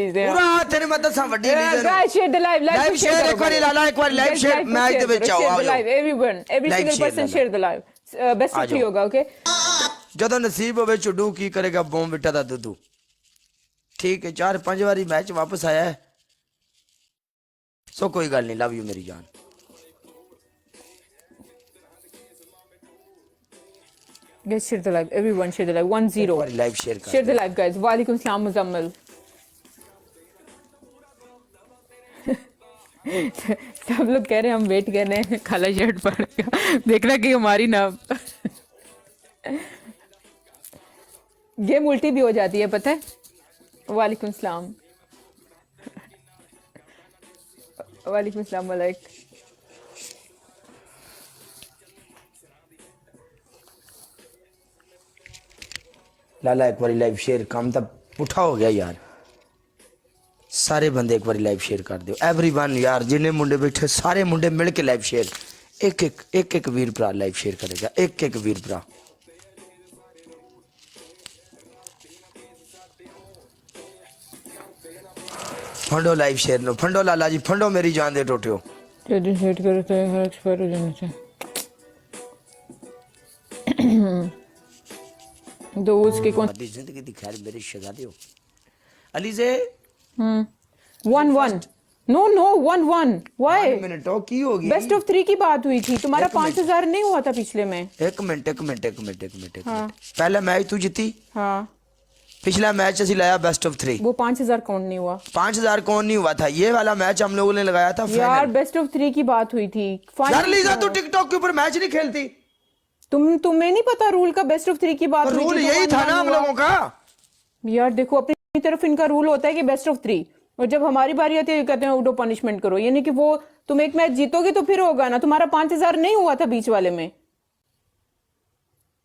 पूरा तेरे मतलब सा वड्डी लीजर guys share the live share एक बार लाला एक बार लाइव शेयर मैच दे विच आओ आओ live everyone every Live single share person Lala. share the live best of 3 होगा okay ਜਦੋਂ ਨਸੀਬ ਹੋਵੇ ਚੁੱਡੂ ਕੀ ਕਰੇਗਾ ਬੋਮ ਬਿੱਟਾ ਦਾ ਦੁੱਧੂ ठीक है 4-5 बारी मैच वापस आया है सो कोई गल नहीं लव यू मेरी जान guys share the live everyone share the live 10 live share कर share the live guys वालेकुम सलाम मुजम्मिल सब लोग कह रहे हैं हम वेट कर रहे हैं काला शर्ट पहनेगा देखना कि हमारी ना गेम उल्टी भी हो जाती है पता है वालेकुम सलाम वालेकुम सलाम वालेक लाला एक बार लाइव शेयर काम तो पुठा हो गया यार सारे बंदे एक बार लाइव शेयर कर दो एवरीवन यार जिन्हें मुंडे बैठे सारे मुंडे मिल के लाइव शेयर एक वीर भरा लाइव शेयर करेगा एक वीर भरा फंडो लाइव शेयर नो फंडो लाला जी फंडो मेरी जान दे टोटियो यदि सेट करते हैं हर एक्सपायर हो जाने से दोस्त के कौन अपनी जिंदगी दी खैर मेरी शहजादी हो अली से 1-1 नो 1-1 व्हाई मिनट हो की होगी बेस्ट ऑफ 3 की बात हुई थी तुम्हारा 5000 नहीं हुआ था पिछले में एक मिनट पहला मैच तू जीती हाँ पिछला मैच असि लाया बेस्ट ऑफ 3 वो 5000 काउंट नहीं हुआ 5000 कौन नहीं हुआ था ये वाला मैच हम लोगों ने लगाया था यार बेस्ट ऑफ 3 की बात हुई थी यार लीजा तू टिकटॉक के ऊपर मैच नहीं खेलती तुम्हें नहीं पता रूल का बेस्ट ऑफ 3 की बात हुई रूल थी यही था ना हम लोगों का यार देखो अपनी तरफ इनका रूल होता है कि बेस्ट ऑफ 3 और जब हमारी बारी आती है कहते हैं उडो पनिशमेंट करो यानी कि वो तुम एक मैच जीतोगे तो फिर होगा ना तुम्हारा 5000 नहीं हुआ था बीच वाले में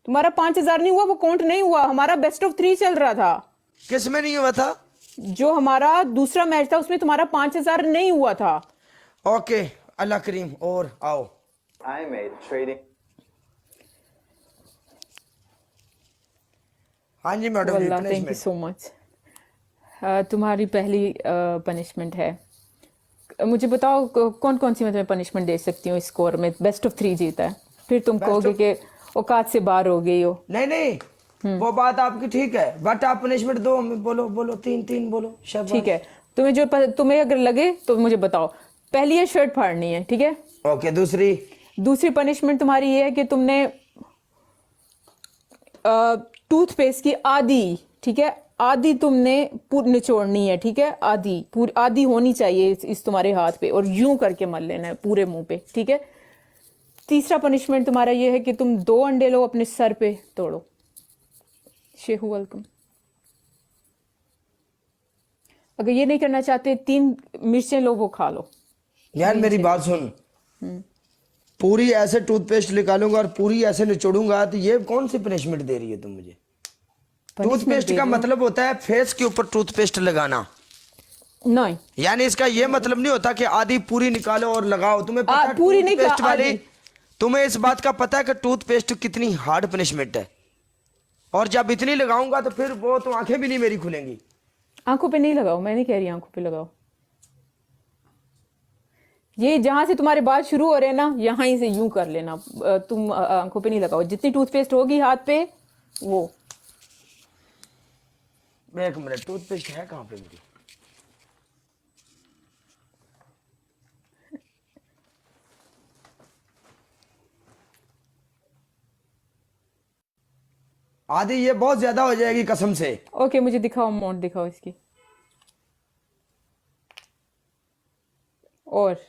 तुम्हारा 5000 नहीं हुआ वो काउंट नहीं हुआ हमारा बेस्ट ऑफ 3 चल रहा था किस में नहीं हुआ था जो हमारा दूसरा मैच था उसमें तुम्हारा 5000 नहीं हुआ था ओके अल्लाह करीम और आओ I made trading. हाँ जी मैडम वल्लाह थैंक यू सो मच तुम्हारी पहली पनिशमेंट है मुझे बताओ कौन कौन सी मैं तुम्हें पनिशमेंट दे सकती हूँ स्कोर में बेस्ट ऑफ 3 जीता है फिर तुम कहोगे कि औकात से बाहर हो गई हो नहीं वो बात आपकी ठीक है बट आप पनिशमेंट दो हमें बोलो 3 बोलो शाबाश ठीक है तुम्हें अगर लगे तो मुझे बताओ पहली है शर्ट फाड़नी है ठीक है ओके दूसरी पनिशमेंट तुम्हारी ये है कि तुमने टूथपेस्ट की आधी ठीक है आधी तुमने निचोड़नी है ठीक है आधी होनी चाहिए इस तुम्हारे हाथ पे और यूं करके मल लेना है पूरे मुंह पे ठीक है तीसरा पनिशमेंट तुम्हारा ये है कि तुम 2 अंडे लो अपने सर पे तोड़ो शेहू वेलकम अगर ये नहीं करना चाहते 3 मिर्चें लो वो खा लो यार मेरी बात सुन पूरी ऐसे टूथपेस्ट निकालूंगा और पूरी ऐसे निचोड़ूंगा तो ये कौन सी पनिशमेंट दे रही है तुम मुझे टूथपेस्ट का मतलब होता है फेस के ऊपर टूथपेस्ट लगाना नहीं यानी इसका ये मतलब नहीं होता कि आधी पूरी निकालो और लगाओ तुम्हें पता है पूरी नहीं टूथपेस्ट वाली आधी। तुम्हें इस बात का पता है कि टूथपेस्ट कितनी हार्ड पनिशमेंट है और जब इतनी लगाऊंगा तो फिर वो तो आंखें भी नहीं मेरी खुलेंगी आंखों पे नहीं लगाओ मैं नहीं कह रही आंखों पे लगाओ ये जहां से तुम्हारे बाल शुरू हो रहे हैं ना यहां ही से यूं कर लेना तुम आंखों पे नहीं लगाओ जितनी टूथपेस्ट होगी हाथ पे वो एक मिनट टूथपेस्ट है कहां पे मेरी आदि ये बहुत ज्यादा हो जाएगी कसम से ओके मुझे दिखाओ अमाउंट दिखाओ इसकी और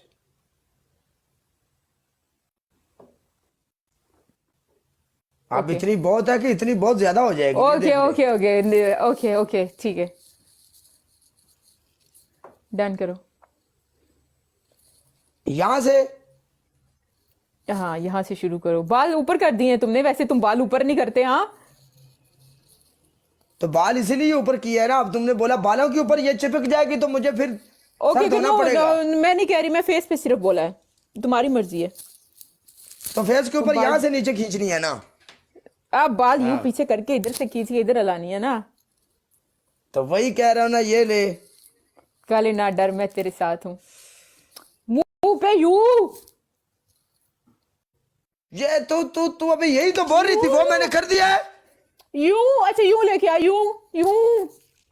अब इतनी बहुत है कि इतनी बहुत ज्यादा हो जाएगी ओके ठीक है डन करो यहां से हाँ यहाँ से शुरू करो बाल ऊपर कर दिए तुमने वैसे तुम बाल ऊपर नहीं करते हाँ तो बाल इसीलिए ऊपर किया है ना अब तुमने बोला बालों के ऊपर ये चिपक जाएगी तो मुझे फिर ओके धोना पड़ेगा मैं नहीं कह रही मैं फेस पे सिर्फ बोला है तुम्हारी मर्जी है तो फेस के ऊपर यहाँ से नीचे खींचनी है ना आप बाल यूं पीछे करके इधर से खींच के इधर हलानी है ना तो वही कह रहा हूं ना ये ले काले ना डर, मैं तेरे साथ हूँ। मुंह पे यू ये तू अभी यही तो बोल रही थी, वो मैंने कर दिया है। यू, अच्छा यू लेके आ, यू यू।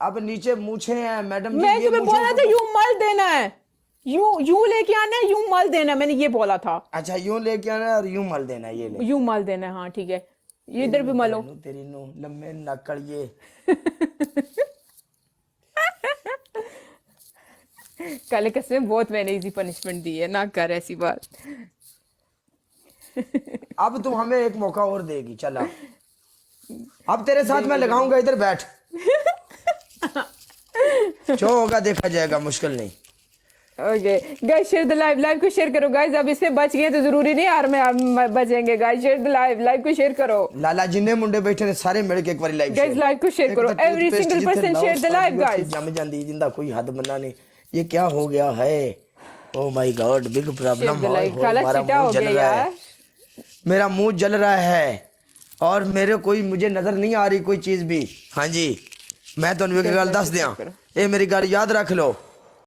अब नीचे मूछे हैं मैडम जी, मैं ये तुम्हें मूंछों बोला को था तो- यू मल देना है, यू लेके आना है, यू मल देना है, मैंने ये बोला था। अच्छा यूं लेके आना है और यूं मल देना है, ये ले। यू मल देना है, हाँ ठीक है, ये इधर भी मलो। तेरी नो लम्बे नक्कड़ ये। काले कसम बहुत मैंने इजी पनिशमेंट दी है, ना कर ऐसी बात। अब तू हमें एक मौका और देगी, चला अब तेरे साथ मैं लगाऊंगा, इधर बैठ। जो होगा देखा जाएगा, मुश्किल नहीं। Okay guys, share the live को शेयर करो गाइस। अब इससे बच गए तो जरूरी नहीं यार में बचेंगे गाइस। शेयर द लाइव को शेयर करो। लाला जिन्ने मुंडे बैठे ने सारे मिल के एक बार लाइव गाइस लाइव को शेयर करो, every single person share the live guys. जम जांदी जिंदा कोई हद बना नहीं। ये क्या हो गया है? Oh my God, big problem share the live. काला चिटा हो गया यार, मेरा मुंह जल रहा है और मुझे नजर नहीं आ रही कोई चीज भी। हाँ जी, मैं तो गल दस दिया, ये मेरी गल याद रख लो।